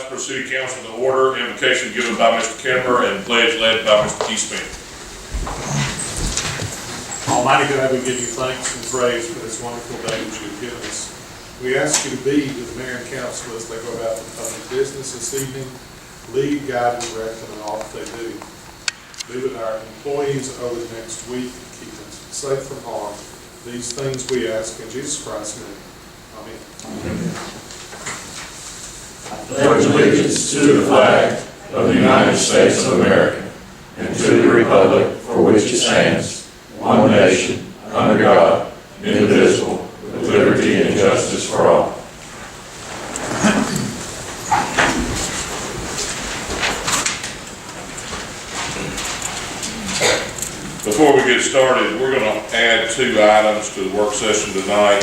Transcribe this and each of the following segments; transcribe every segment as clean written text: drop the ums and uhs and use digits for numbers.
Scottsboro City Council to order. Invocation given by Mr. Kimber and pledge led by Mr. Keith Smith. Almighty God, we give you thanks and praise for this wonderful day that you have given us. We ask you to be with the mayor and council as they go about their public business this evening. Lead, guide, and direct them in all that they do. Be with our employees over the next week and keep them safe from harm. These things we ask in Jesus Christ's name. Amen. Amen. I pledge allegiance to the flag of the United States of America and to the republic for which it stands, one nation, under God, indivisible, with liberty and justice for all. Before we get started, we're going to add two items to the work session tonight.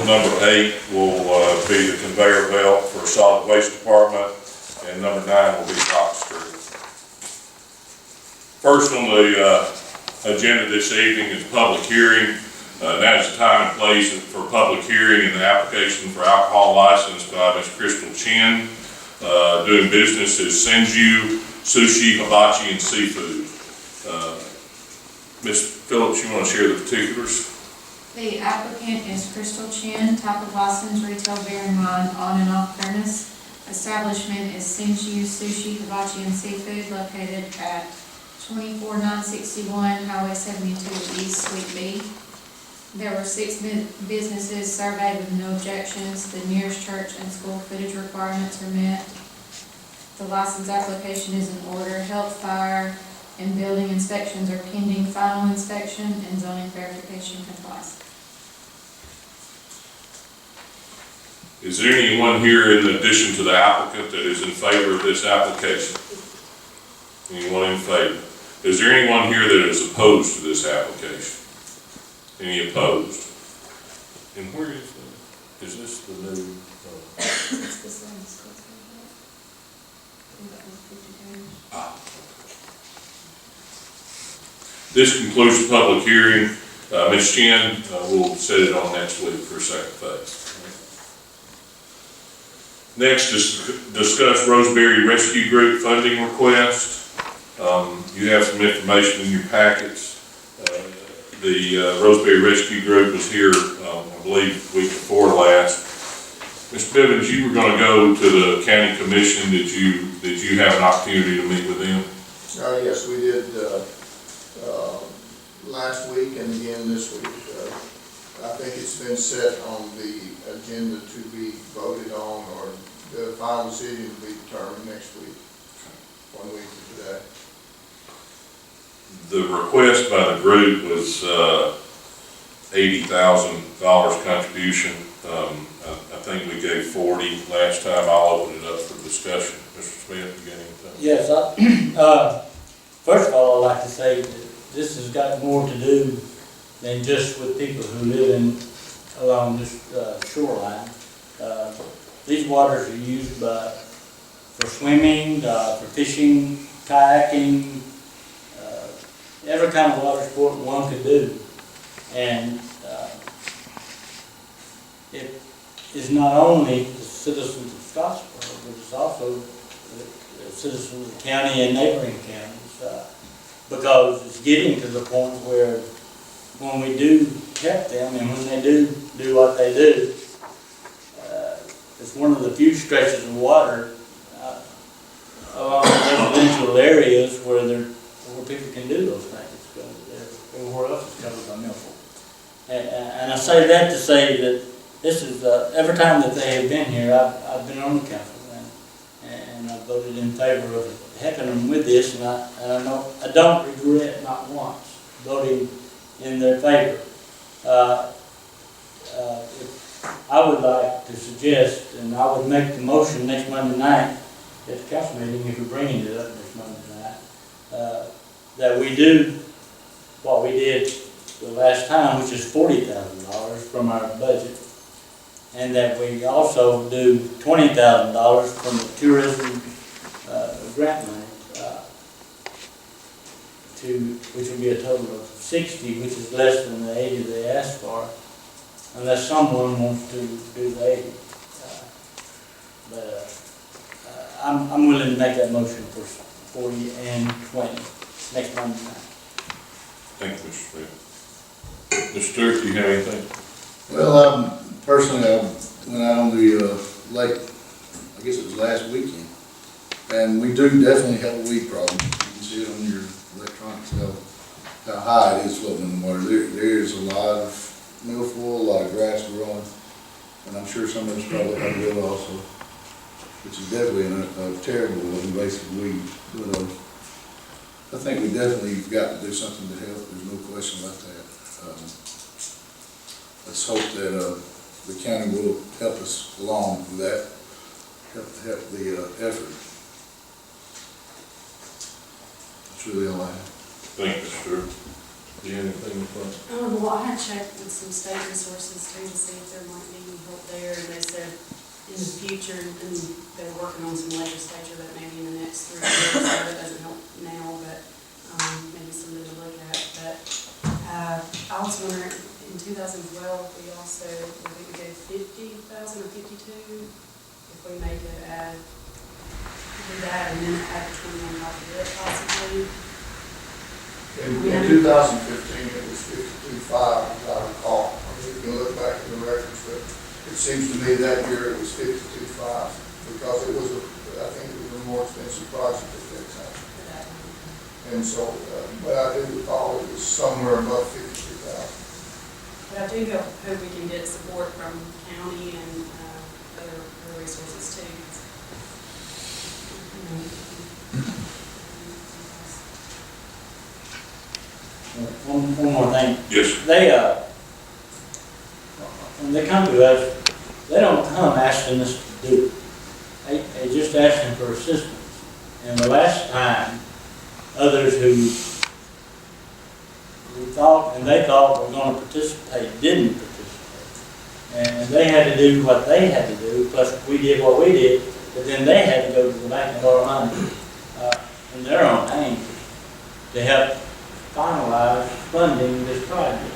Number 8 will be the conveyor belt for solid waste department, and number 9 will be Rock Street. First on the agenda this evening is public hearing. That is the time and place for public hearing in the application for alcohol license by Ms. Crystal Chin. Doing business is Senju Sushi, Hibachi, and Seafood. Ms. Phillips, you want to share the particulars? The applicant is Crystal Chin, type of license, retail beer and wine, on and off premise. Establishment is Senju Sushi, Hibachi, and Seafood, located at 24961 Highway 72 East, Suite B. There were 6 businesses surveyed with no objections. The nearest church and school footage requirements are met. The license application is in order. Health, fire, and building inspections are pending final inspection, and zoning verification complies. Is there anyone here in addition to the applicant that is in favor of this application? Anyone in favor? Is there anyone here that is opposed to this application? Any opposed? And where is this the new? It's this one, Scottsboro. This concludes the public hearing. Ms. Chin, we'll set it on next week for second phase. Next is discuss Roseberry Rescue Group funding request. You have some information in your packets. The Roseberry Rescue Group was here, I believe, week before last. Mr. Bivens, you were going to go to the county commission. Did you have an opportunity to meet with them? Yes, we did last week and again this week. I think it's been set on the agenda to be voted on, or the final decision to be determined next week, 1 week from today. The request by the group was $80,000 contribution. I think we gave 40 last time. I'll open it up for discussion. Mr. Smith, you got anything? Yes, first of all, I'd like to say that this has got more to do than just with people who live along this shoreline. These waters are used for swimming, for fishing, kayaking, every kind of water sport one could do. And it is not only the citizens of Scottsboro, but it's also the citizens of the county and neighboring counties. Because it's getting to the point where when we do help them and when they do what they do, it's one of the few stretches of water along residential areas where people can do those things. Because everywhere else is covered by milfoil. And I say that to say that this is every time that they have been here, I've been on the council and I voted in favor of helping them with this, and I don't regret not once voting in their favor. I would like to suggest, and I would make the motion next Monday night at the council meeting, if you're bringing it up next Monday night, that we do what we did the last time, which is $40,000 from our budget, and that we also do $20,000 from the tourism grant money, which would be a total of 60, which is less than the 80 they asked for, unless someone wants to do the 80. But I'm willing to make that motion for 40 and 20, next Monday night. Thank you, Mr. Smith. Mr. Stewart, do you have anything? Well, personally, I went out on the lake, I guess it was last weekend, and we do definitely have a weed problem. You can see it on your electronics, how high it is floating in the water. There's a lot of milfoil, a lot of grass growing, and I'm sure some of it's probably hydrilla also, which is definitely a terrible invasive weed. But I think we definitely got to do something to help. There's no question about that. Let's hope that the county will help us along with that, help the effort. That's really all I have. Thank you, Mr. Stewart. Do you have anything, Ms. Brown? Well, I had checked with some state resources too to see if there might be any help there, and they said in the future, and they're working on some legislature that maybe in the next 3 years, so that doesn't help now, but, maybe something to look at, but, I was wondering, in 2012, we also, I think we gave 50,000 or 52, if we made it add, do that, and then add 20 on top of it possibly. In 2015, it was 52.5, as I recall. I mean, you can look back in the records, but it seems to me that year it was 52.5, because it was, I think it was a more expensive project at that time. And so, but I do recall it was somewhere above 52,000. But I do hope we can get support from county and other resources too. One more thing. Yes, sir. They, when they come to us, they don't come asking us to do it. They just asking for assistance. And the last time, others who thought, and they thought were gonna participate, didn't participate. And they had to do what they had to do, plus we did what we did, but then they had to go to the bank and borrow money, in their own name to help finalize funding this project.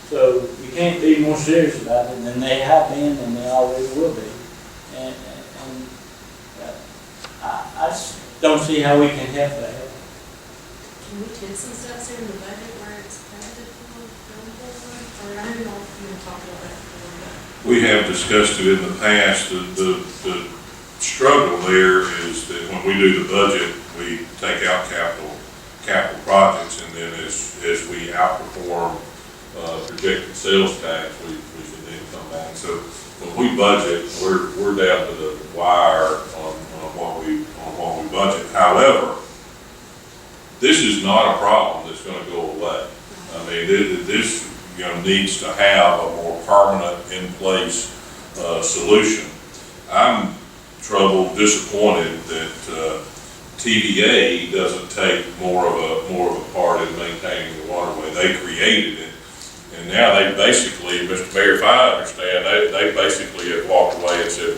So you can't be more serious about it than they have been and they always will be. And I just don't see how we can help that. Can we get some steps here in the budget where it's added going forward? Or I know you all talked about that before, We have discussed it in the past. The struggle there is that when we do the budget, we take out capital projects, and then as we outperform projected sales tax, we can then come back. So when we budget, we're down to the wire on what we budget. However, this is not a problem that's going to go away. I mean, this needs to have a more permanent, in place solution. I'm troubled, disappointed that TVA doesn't take more of a part in maintaining the waterway. They created it, and now they basically, Mr. Mayor, if I understand, they basically have walked away and said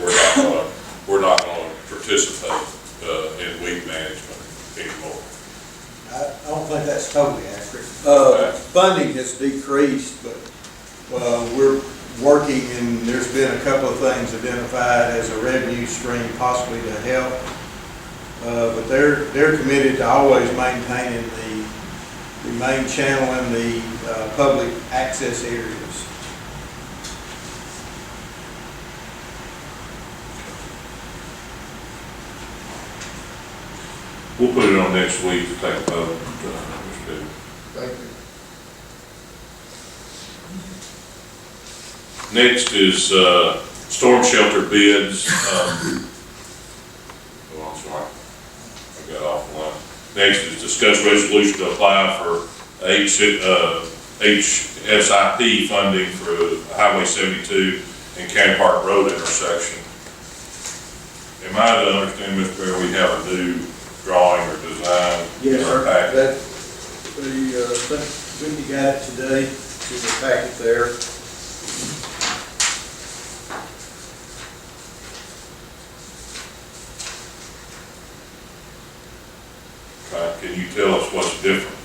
we're not going to participate in weed management anymore. I don't think that's totally accurate. Funding has decreased, but we're working, and there's been a couple of things identified as a revenue stream possibly to help. But they're committed to always maintaining the main channel and the public access areas. We'll put it on next week to take a vote. Mr. Bennett. Thank you. Next is storm shelter bids. Oh, I'm sorry, I got off the line. Next is discuss resolution to apply for HSIP funding for Highway 72 and County Park Road intersection. Am I to understand, Mr. Mayor, we have a new drawing or design? Yes, sir. Packet? Whitney got it today, in the packet there. Can you tell us what's different?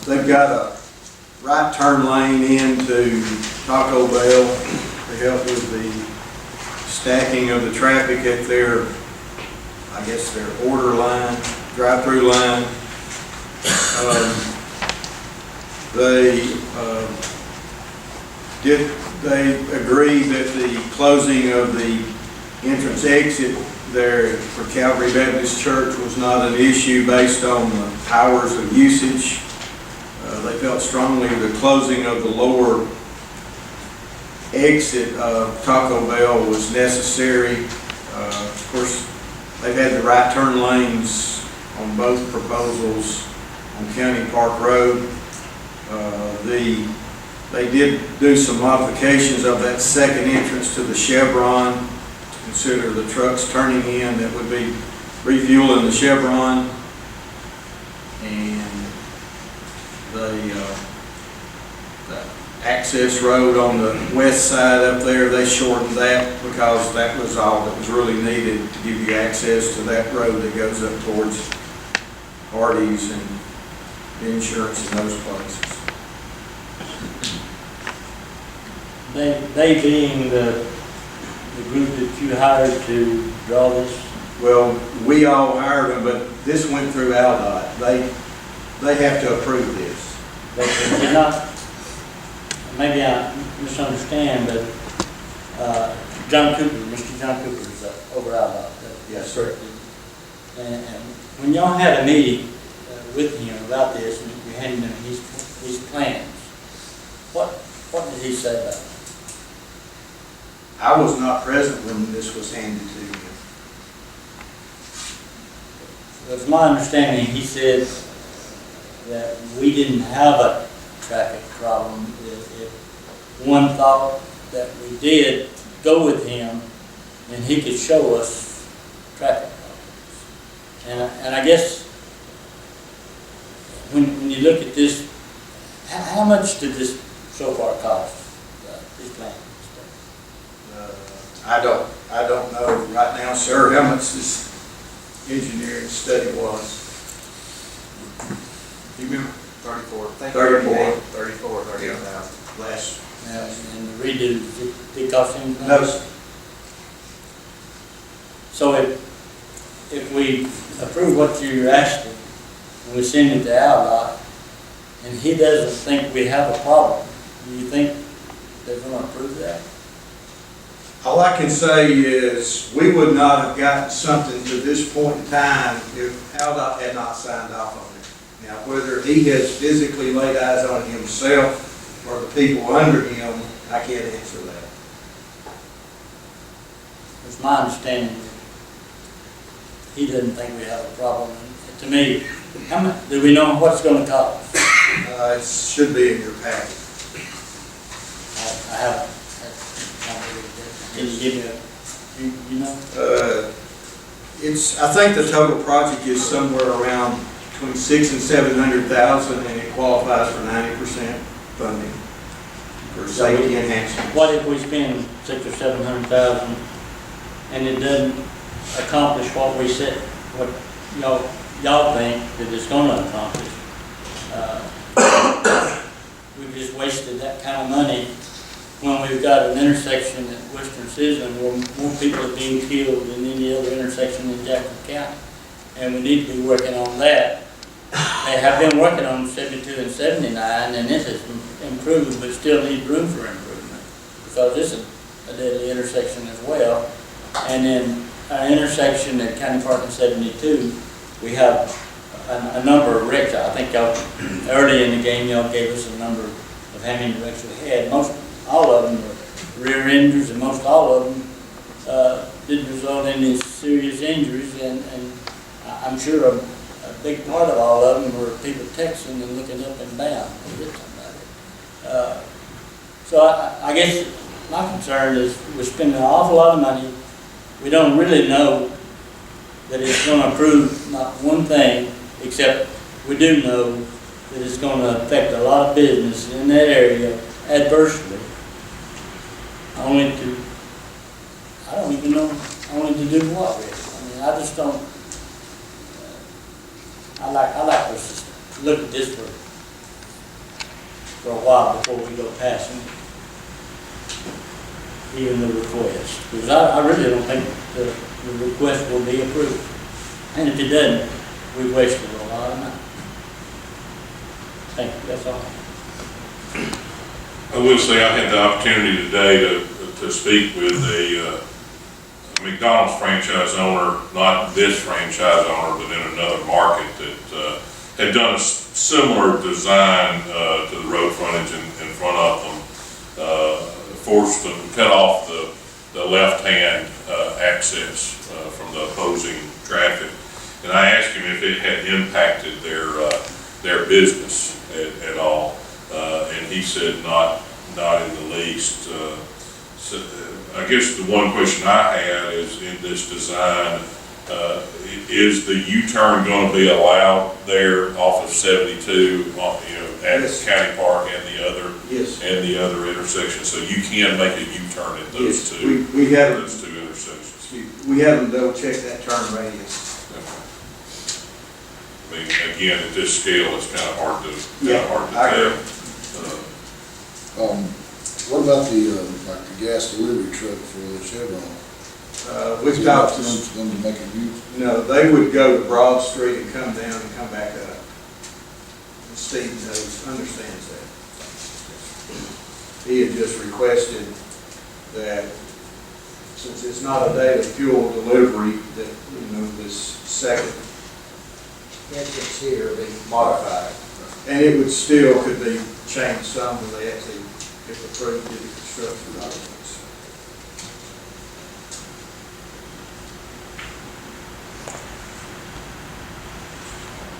They've got a right turn lane into Taco Bell to help with the stacking of the traffic at their I guess their order line, drive-through line. They agreed that the closing of the entrance exit there for Calvary Baptist Church was not an issue based on the hours of usage. They felt strongly the closing of the lower exit of Taco Bell was necessary. Of course, they've had the right turn lanes on both proposals on County Park Road. They did do some modifications of that second entrance to the Chevron to consider the trucks turning in that would be refueling the Chevron. And the access road on the west side up there, they shortened that because that was all that was really needed to give you access to that road that goes up towards Hardee's and the insurance in those places. They being the group that you hired to draw this? Well, we all hired them, but this went through ALDOT. They have to approve this. They did not, maybe I misunderstand, but John Cooper, Mr. John Cooper is over ALDOT. Yes, sir. And when y'all had a meeting with him about this, and you handed him his plans, what did he say about it? I was not present when this was handed to me. It's my understanding, he said that we didn't have a traffic problem. If one thought that we did go with him, and he could show us traffic problems. And I guess when you look at this, how much did this so far cost, this plan? I don't know right now, sir, how much this engineering study was. You remember? 34. 34. 38,000. Last. And the redo, did it cost anything? No, sir. So if we approve what you're asking, and we send it to ALDOT, and he doesn't think we have a problem, do you think they're going to approve that? All I can say is we would not have gotten something to this point in time if ALDOT had not signed off on it. Now, whether he has physically laid eyes on it himself or the people under him, I can't answer that. It's my understanding that he doesn't think we have a problem. And to me, how much, do we know what's going to cost? It should be in your packet. I haven't. Can you give me a, you know? I think the total project is somewhere around between $600,000 and $700,000, and it qualifies for 90% funding for safety enhancements. What if we spend $600,000 or $700,000 and it doesn't accomplish what we said, what y'all think that it's going to accomplish? We've just wasted that kind of money when we've got an intersection at Western Citizen where more people are being killed than any other intersection in Jackson County. And we need to be working on that. They have been working on 72 and 79, and this has improved, but still needs room for improvement because this is a deadly intersection as well. And then our intersection at County Park and 72, we have a number of wrecks. I think y'all, early in the game, y'all gave us a number of how many wrecks we had. All of them were rear enders, and most all of them didn't result in any serious injuries, and I'm sure a big part of all of them were people texting and looking up and down to hit somebody. So I guess my concern is we're spending an awful lot of money. We don't really know that it's going to improve not one thing, except we do know that it's going to affect a lot of business in that area adversely. I don't even know, to do what with. I mean, I just don't, I like us to look at this for a while before we go passing even the request. Because I really don't think the request will be approved. And if it doesn't, we've wasted a lot of money. Thank you, that's all. I will say I had the opportunity today to speak with a McDonald's franchise owner, not this franchise owner, but in another market that had done a similar design to the road frontage in front of them, forced them to cut off the left-hand access from the opposing traffic. And I asked him if it had impacted their business at all, and he said not in the least. So I guess the one question I had is, in this design, is the U-turn going to be allowed there off of 72, at Yes. County Park and the other Yes. intersections? So you can make a U-turn at those Yes, two, we haven't, those two intersections. we haven't double checked that turn radius. I mean, again, at this scale, it's kind of hard to Yeah, I tell. agree. What about the gas delivery truck for the Chevron? We've talked to them to make a U. no, they would go to Broad Street and come down and come back up. And Steve understands that. He had just requested that, since it's not a daily fuel delivery, that, this second entrance here be modified. And it would still could be changed some when they actually, if approved, did the construction documents.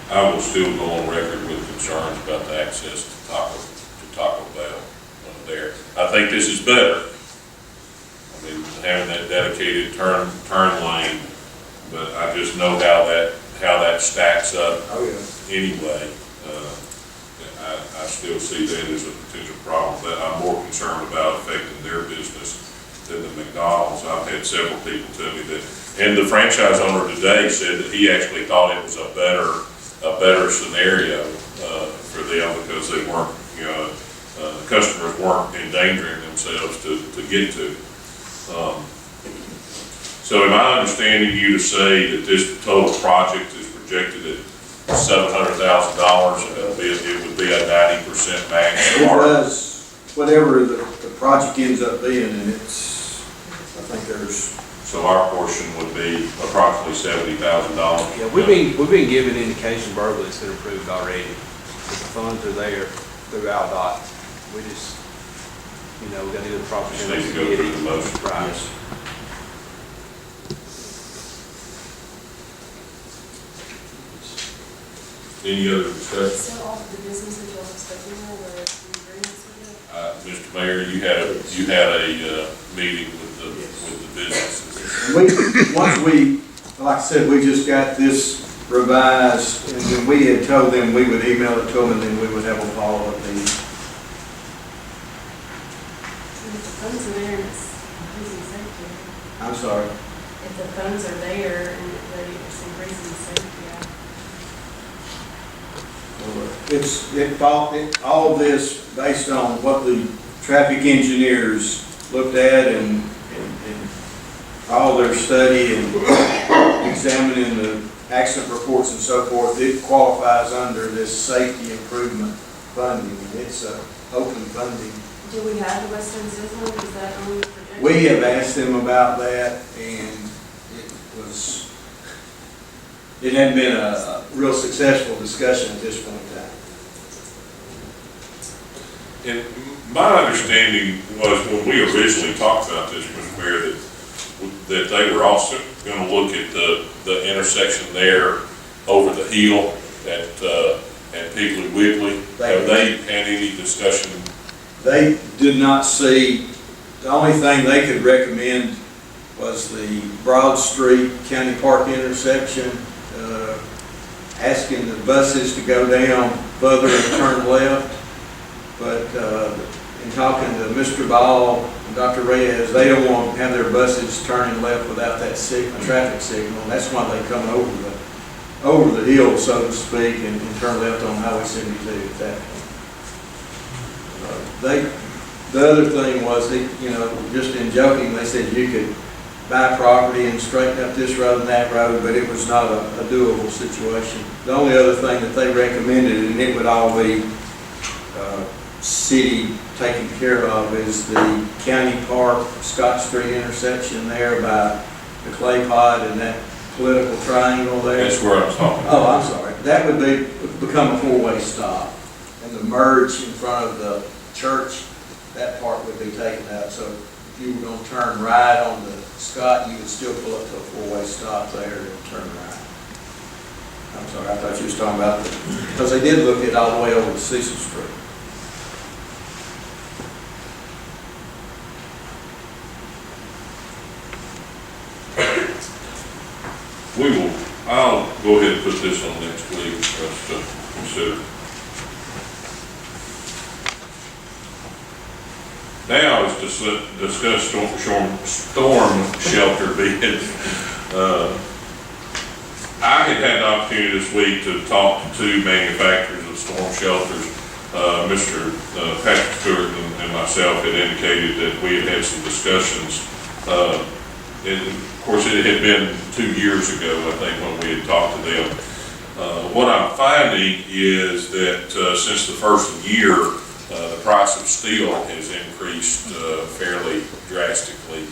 I will still go on record with concerns about the access to Taco Bell there. I think this is better. I mean, having that dedicated turn lane, but I just know how that stacks up Oh, yeah. anyway. I still see that as a potential problem, but I'm more concerned about affecting their business than the McDonald's. I've had several people tell me that, and the franchise owner today said that he actually thought it was a better scenario for them, because they weren't, customers weren't endangering themselves to get to. So am I understanding you to say that this total project is projected at $700,000, and it would be a 90% match? It does, whatever the project ends up being, and it's, I think there's, So our portion would be approximately $70,000. Yeah, we've been given indication verbally it's been approved already. The funds are there throughout DOT. We just, we got to do the proper. Just need to go through the motion. Right. Yes. Any other discussion? So all of the businesses you're expecting now, were in agreement with Mr. Mayor, you had a meeting with the businesses. once we, like I said, we just got this revised, and then we had told them we would email it to them, and then we would have a follow-up meeting. If the funds are there, it's increasing safety. I'm sorry. If the funds are there and it's increasing safety, All this based on what the traffic engineers looked at and all their study and examining the accident reports and so forth, it qualifies under this safety improvement funding. It's open funding. do we have the Western Sizzle? Is that on the projection? We have asked them about that, and it hadn't been a real successful discussion at this point in time. And my understanding was, when we originally talked about this, Mr. Mayor, that they were also going to look at the intersection there over the hill at Piggly Wiggly. Have they had any discussion? They did not see, the only thing they could recommend was the Broad Street County Park intersection, asking the buses to go down further and turn left. But in talking to Mr. Ball and Dr. Reyes, they don't want to have their buses turning left without that traffic signal. And that's why they come over the hill, so to speak, and turn left on Highway 72 at that point. The other thing was, just in joking, they said you could buy property and straighten up this road and that road, but it was not a doable situation. The only other thing that they recommended, and it would all be city taken care of, is the County Park, Scott Street intersection there by the clay pot and that political triangle there. That's where I'm talking. Oh, I'm sorry. That would become a four-way stop. And the merge in front of the church, that part would be taken out. So if you were going to turn right on the Scott, you would still pull up to a four-way stop there and turn right. I'm sorry, I thought you was talking about because they did look at all the way over to Cecil Street. I'll go ahead and put this on next week for us to consider. Now is to discuss storm shelter bid. I had the opportunity this week to talk to two manufacturers of storm shelters. Mr. Patrick Stewart and myself had indicated that we had some discussions. And of course, it had been 2 years ago, I think, when we had talked to them. What I'm finding is that since the first year, the price of steel has increased fairly drastically,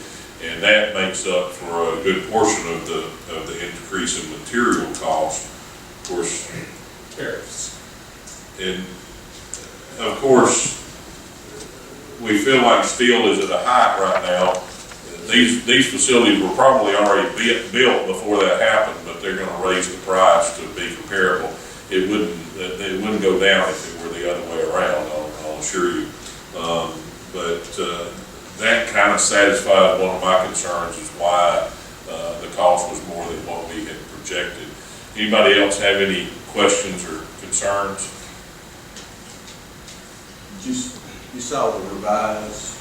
and that makes up for a good portion of the increase in material cost. Of course, Tariffs. and of course, we feel like steel is at a height right now. These facilities were probably already built before that happened, but they're going to raise the price to be comparable. It wouldn't go down if it were the other way around, I'll assure you. But that kind of satisfied one of my concerns, is why the cost was more than what we had projected. Anybody else have any questions or concerns? You saw the revised.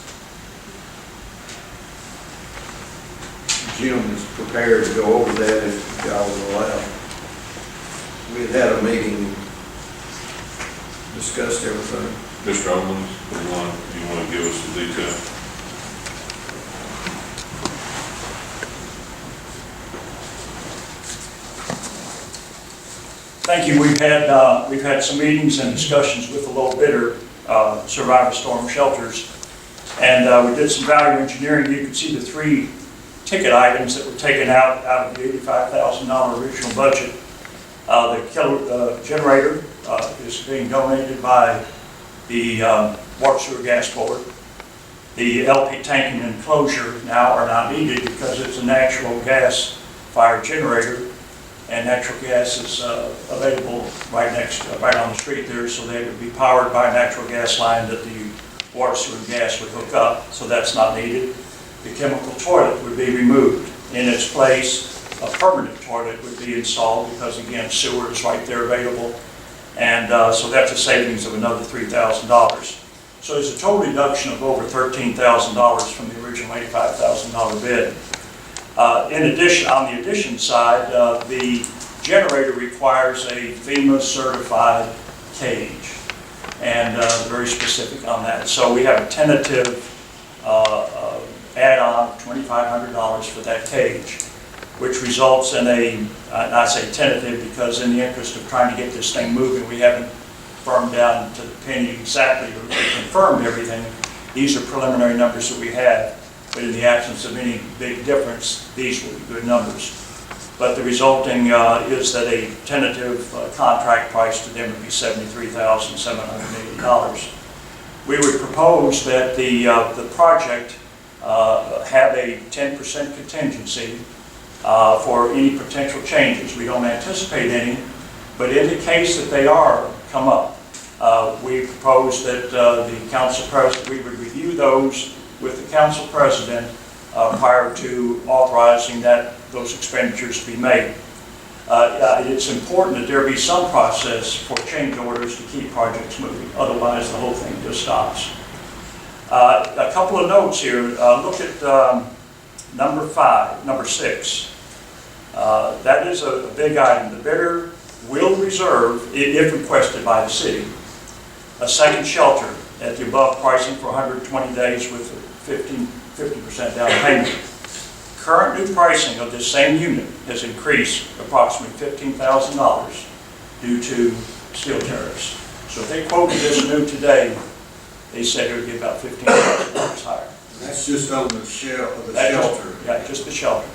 Jim is prepared to go over that if y'all will allow. We had a meeting, discussed everything. Mr. Owens, you want to give us some detail? Thank you. We've had some meetings and discussions with the low bidder, Survivor Storm Shelters, and we did some value engineering. You can see the 3 ticket items that were taken out of the $85,000 original budget. The generator is being donated by the Water Sewer Gas Board. The LP tank and enclosure now are not needed because it's a natural gas fired generator, and natural gas is available right on the street there, so they would be powered by a natural gas line that the water, sewer, and gas would hook up, so that's not needed. The chemical toilet would be removed. In its place, a permanent toilet would be installed because, again, sewer is right there available, and so that's a savings of another $3,000. So there's a total reduction of over $13,000 from the original $85,000 bid. In addition, on the addition side, the generator requires a FEMA certified cage, and very specific on that. So we have a tentative add-on of $2,500 for that cage, which results in I say tentative because in the interest of trying to get this thing moving, we haven't firmed down to the penny exactly or confirmed everything. These are preliminary numbers that we have. But in the absence of any big difference, these will be good numbers. But the resulting is that a tentative contract price to them would be $73,780. We would propose that the project have a 10% contingency for any potential changes. We don't anticipate any, but in the case that they come up, we propose that the council president, we would review those with the council president prior to authorizing those expenditures to be made. It's important that there be some process for change orders to keep projects moving. Otherwise, the whole thing just stops. A couple of notes here. Look at number 6. That is a big item. The bidder will reserve, if requested by the city, a second shelter at the above pricing for 120 days with 50% down payment. current new pricing of this same unit has increased approximately $15,000 due to steel tariffs. So if they quoted this new today, they said it would be about $15,000 higher. That's just on the shelter. Yeah, just the shelter.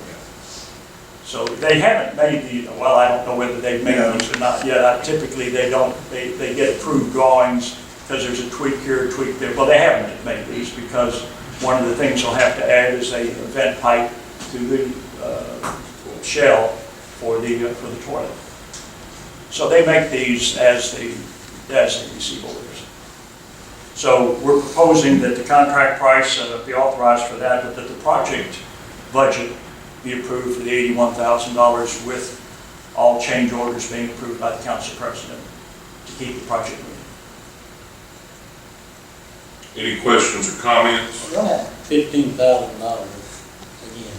So they haven't made well, I don't know whether they've made these or not yet. Typically, they don't, they get approved drawings because there's a tweak here, a tweak there. Well, they haven't made these because one of the things they'll have to add is a vent pipe to the shell for the toilet. So they make these as they receive orders. So we're proposing that the contract price be authorized for that, but that the project budget be approved for the $81,000 with all change orders being approved by the council president to keep the project moving. Any questions or comments? $15,000 again.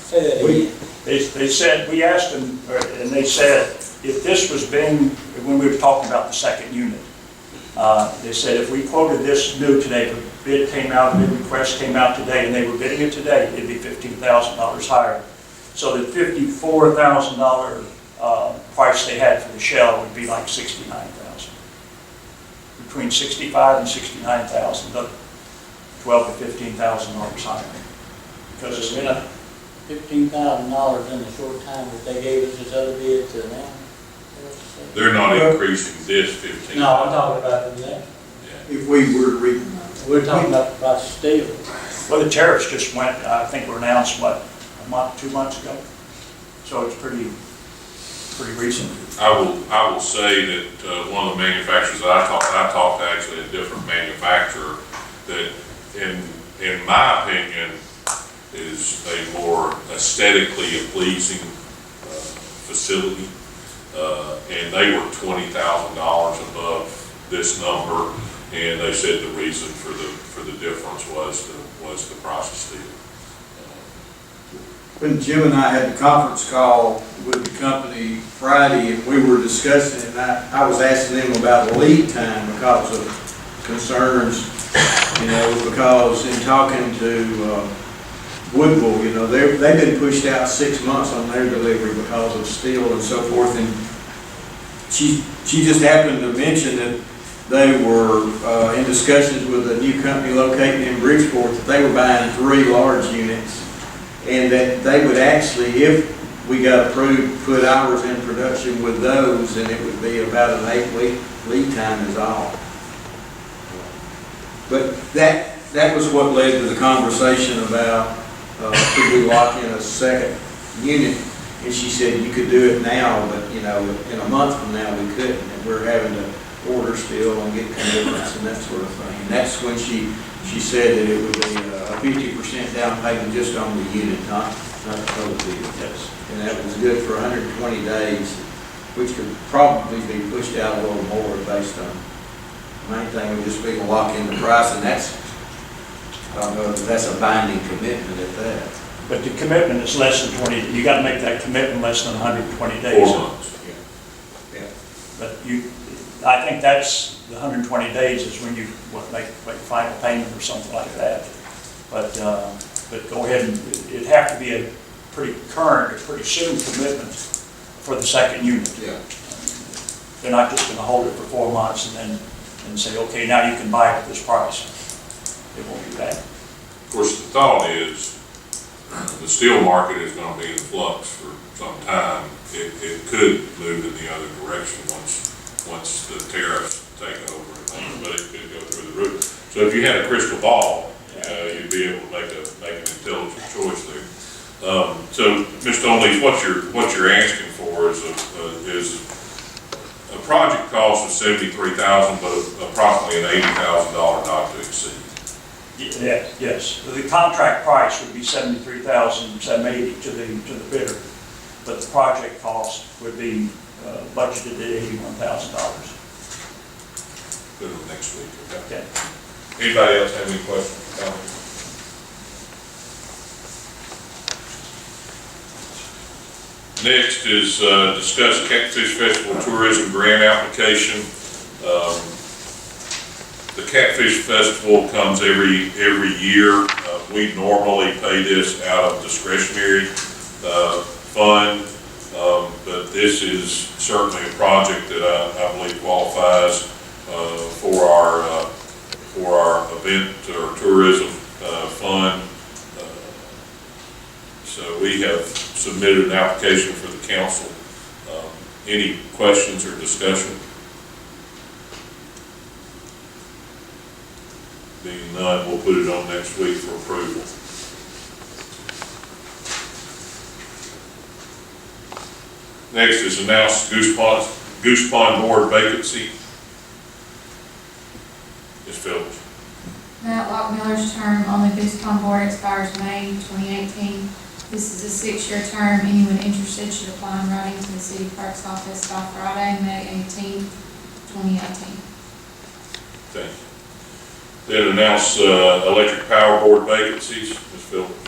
Say that again. They said, we asked them, and they said, if this was being, when we were talking about the second unit, they said if we quoted this new today, the bid came out, bid request came out today, and they were bidding it today, it'd be $15,000 higher. So the $54,000 price they had for the shell would be like $69,000. Between $65,000 and $69,000, but $12,000 to $15,000 higher. Because it's been a $15,000 in the short time that they gave us this other bid to now. They're not increasing this 15. No, I'm talking about the next. If we were to We're talking about the price of steel. Well, the tariffs just went, I think were announced, what, a month, 2 months ago? So it's pretty recent. I will say that one of the manufacturers that I talked to actually a different manufacturer that in my opinion is a more aesthetically pleasing facility. And they were $20,000 above this number, and they said the reason for the difference was the price of steel. When Jim and I had the conference call with the company Friday, and we were discussing it, and I was asking them about lead time because of concerns, because in talking to Woodville, they've been pushed out 6 months on their delivery because of steel and so forth, and she just happened to mention that they were in discussions with a new company located in Bridgeport that they were buying 3 large units, and that they would actually, if we got approved, put ours in production with those, and it would be about an 8-week lead time is all. But that was what led to the conversation about could we lock in a second unit. And she said you could do it now, but in a month from now we couldn't, and we're having to order still and get commitments and that sort of thing. And that's when she said that it would be a 50% down payment just on the unit, not the total deal. Yes. And that was good for 120 days, which could probably be pushed out a little more based on, the main thing would just be to lock in the price, and that's, I don't know if that's a binding commitment at that. But the commitment is less than 20, you got to make that commitment less than 120 days. 4 months. Yeah. But I think that's, the 120 days is when you make final payment or something like that. But go ahead and, it'd have to be a pretty current, or pretty soon commitment for the second unit. Yeah. They're not just going to hold it for 4 months and say, okay, now you can buy it at this price. It won't be that. Of course, the thought is the steel market is going to be in flux for some time. It could move in the other direction once the tariffs take over, but it could go through the roof. So if you had a crystal ball, you'd be able to make an intelligent choice there. So, Mr. Onlees, what you're asking for is a project cost of $73,000, but approximately an $80,000 not to exceed. Yes. The contract price would be $73,780 to the bidder, but the project cost would be budgeted at $81,000. Good one next week. Okay. Anybody else have any questions or comments? Next is discuss Catfish Festival Tourism Grant Application. The the Catfish Festival comes every year. We normally pay this out of discretionary fund, but this is certainly a project that I believe qualifies for our event or tourism fund. So we have submitted an application for the council. Any questions or discussion? Being none, we'll put it on next week for approval. Next is announced Goose Pond Board vacancy. Ms. Phillips. Matt Lockmiller's term on the Goose Pond Board expires May 2018. This is a 6-year term. Anyone interested should apply in writing to the city clerk's office by Friday, May 18th, 2018. Thank you. Then announce electric power board vacancies. Ms. Phillips.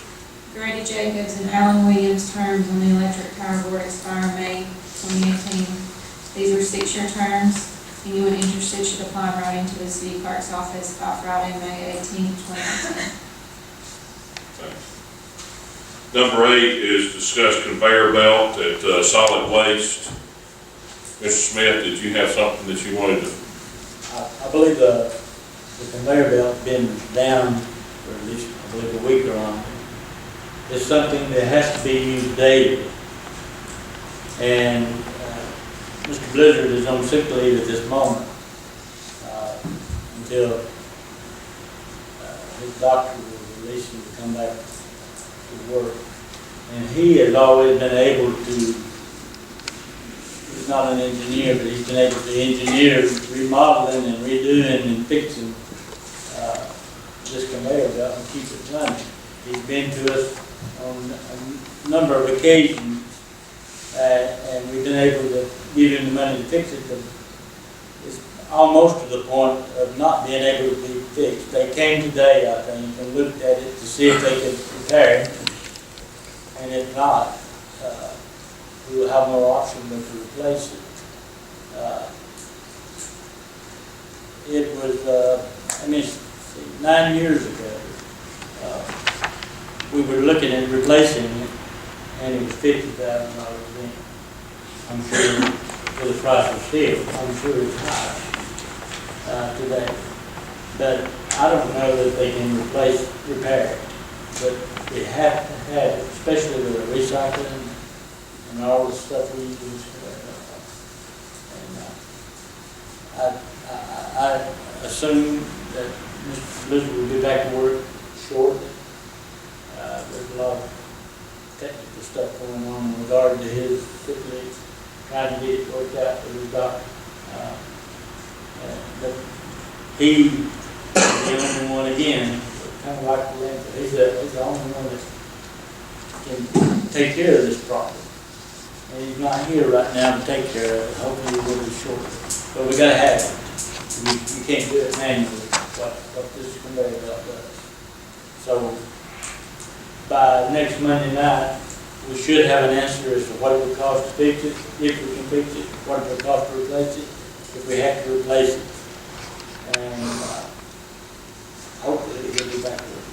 Grady Jacobs and Alan Williams' terms on the electric power board expire May 2018. These are 6-year terms. Anyone interested should apply in writing to the city clerk's office by Friday, May 18th, 2018. Thanks. Number 8 is discuss conveyor belt at solid waste. Mr. Smith, did you have something that you wanted to? I believe the conveyor belt been down for at least, I believe, a week or longer. It's something that has to be used daily. And Mr. Blizzard is on sick leave at this moment until his doctor will release him to come back to work. And he has always been able to, he's not an engineer, but he's been able to engineer remodeling and redoing and fixing this conveyor belt and keep it running. He's been to us on a number of occasions, and we've been able to give him the money to fix it, but it's almost to the point of not being able to be fixed. They came today, I think, and looked at it to see if they could repair it, and if not, we will have no option but to replace it. It was, 9 years ago, we were looking at replacing it, and it was $50,000 then. I'm sure for the price of steel, I'm sure it's high today. But I don't know that they can repair it. But we have to have it, especially with the recycling and all the stuff we use. And I assume that Mr. Blizzard will be back to work shortly. There's a lot of technical stuff going on in regard to his sick leave, trying to get it worked out with his doctor. But he is the only one, again, kind of like the landfill. He's the only one that can take care of this problem. And he's not here right now to take care of it. Hopefully he will be shortly. But we gotta have it. You can't do it manually, what this conveyor belt does. So by next Monday night, we should have an answer as to what it would cost to fix it, if we can fix it, what it would cost to replace it, if we have to replace it. And hopefully it'll be back to work.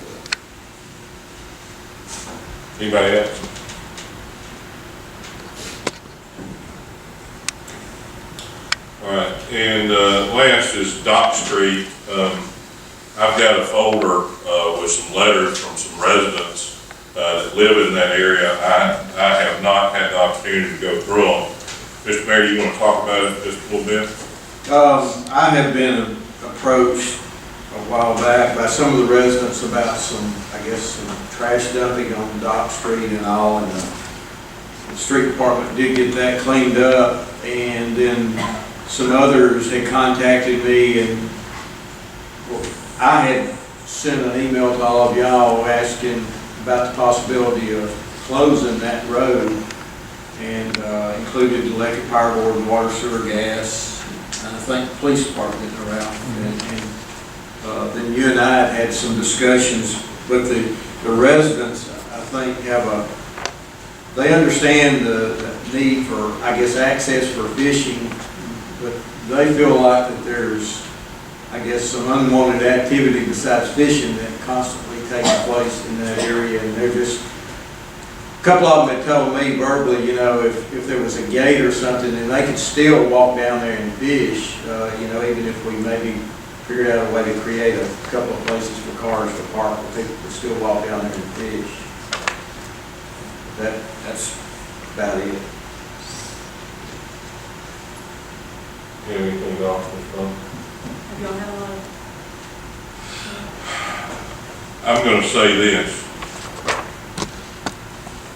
Anybody else? All right, and last is Dock Street. I've got a folder with some letters from some residents that live in that area. I have not had the opportunity to go through them. Mr. Mayor, you want to talk about it just a little bit? I have been approached a while back by some of the residents about some trash dumping on Dock Street and all, and the street department did get that cleaned up, and then some others had contacted me, and I had sent an email to all of y'all asking about the possibility of closing that road, and included the electric power board, and water, sewer, gas, and I think the police department around. And then you and I had some discussions, but the residents, I think, they understand the need for, access for fishing, but they feel like that there's I guess, some unwanted activity besides fishing that constantly takes place in that area, and they're just, a couple of them had told me verbally, you know, if there was a gate or something, and they could still walk down there and fish, you know, even if we maybe figured out a way to create a couple of places for cars to park, where people could still walk down there and fish. That's about it. You have anything else, Ms. Bowman? Have y'all had a lot of, I'm gonna say this.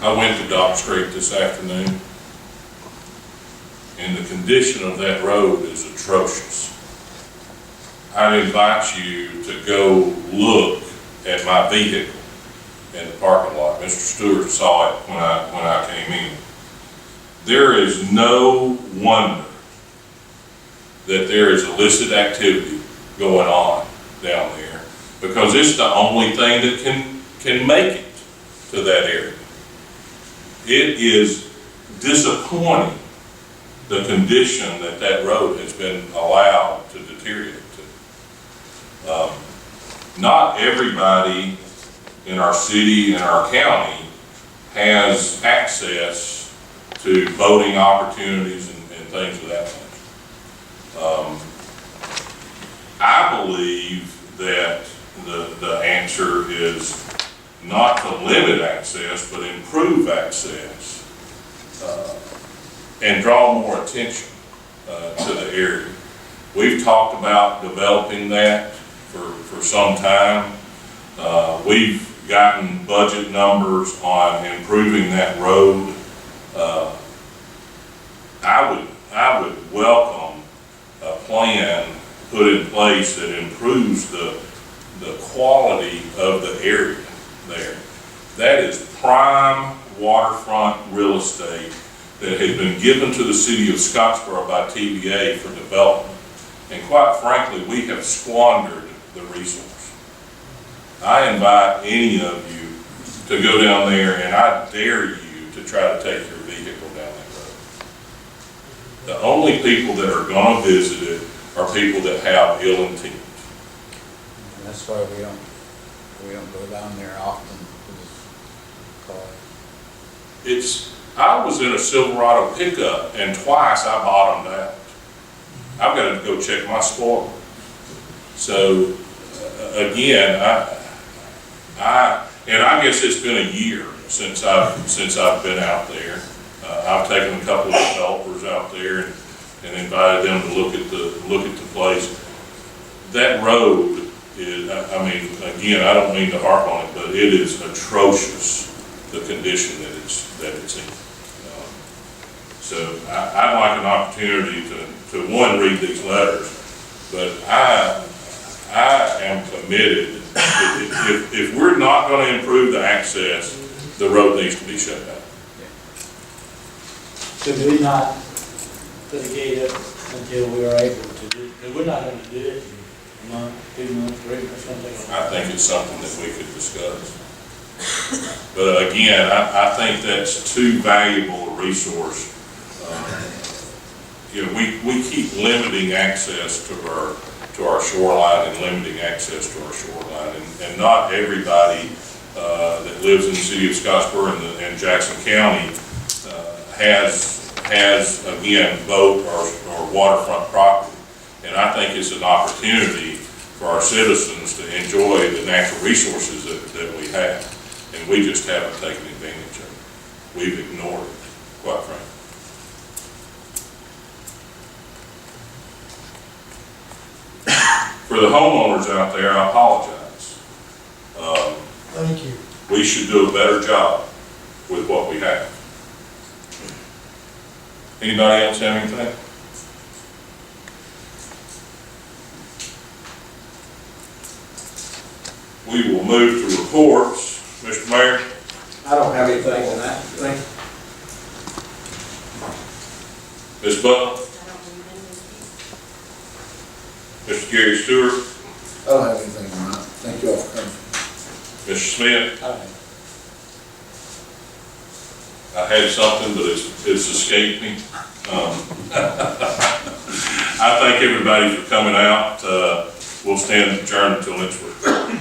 I went to Dock Street this afternoon, and the condition of that road is atrocious. I invite you to go look at my vehicle in the parking lot. Mr. Stewart saw it when I came in. There is no wonder that there is illicit activity going on down there, because it's the only thing that can make it to that area. It is disappointing, the condition that road has been allowed to deteriorate to. Not everybody in our city and our county has access to boating opportunities and things of that nature. I believe that the answer is not to limit access, but improve access, and draw more attention to the area. We've talked about developing that for some time. We've gotten budget numbers on improving that road. I would welcome a plan put in place that improves the quality of the area there. That is prime waterfront real estate that has been given to the city of Scottsboro by TVA for development. And quite frankly, we have squandered the resource. I invite any of you to go down there, and I dare you to try to take your vehicle down that road. The only people that are gonna visit it are people that have ill intent. And that's why we don't go down there often with cars. I was in a Silverado pickup, and twice I bottomed out. I've got to go check my spoiler. So, again, I guess it's been a year since I've been out there. I've taken a couple of developers out there and invited them to look at the place. That road is, I mean, again, I don't mean to harp on it, but it is atrocious, the condition that it's in. So I'd like an opportunity to one, read these letters, but I am committed. If we're not going to improve the access, the road needs to be shut down. Could we not put a gate up until we are able to do it? Because we're not going to do it in a month, 2 months, 3 or something. I think it's something that we could discuss. But again, I think that's too valuable a resource. You know, we keep limiting access to our shoreline and limiting access to our shoreline, and not everybody that lives in the city of Scottsboro and Jackson County has again boat or waterfront property. And I think it's an opportunity for our citizens to enjoy the natural resources that we have, and we just haven't taken advantage of it. We've ignored it, quite frankly. For the homeowners out there, I apologize. Thank you. We should do a better job with what we have. Anybody else have anything? We will move to reports. Mr. Mayor? I don't have anything tonight. Thank you. Ms. Butler? I don't believe in this. Mr. Gary Stewart? I don't have anything tonight. Thank you all for coming. Mr. Smith? All right. I had something, but it's escaped me. I thank everybody for coming out. we'll stand adjourned until next week.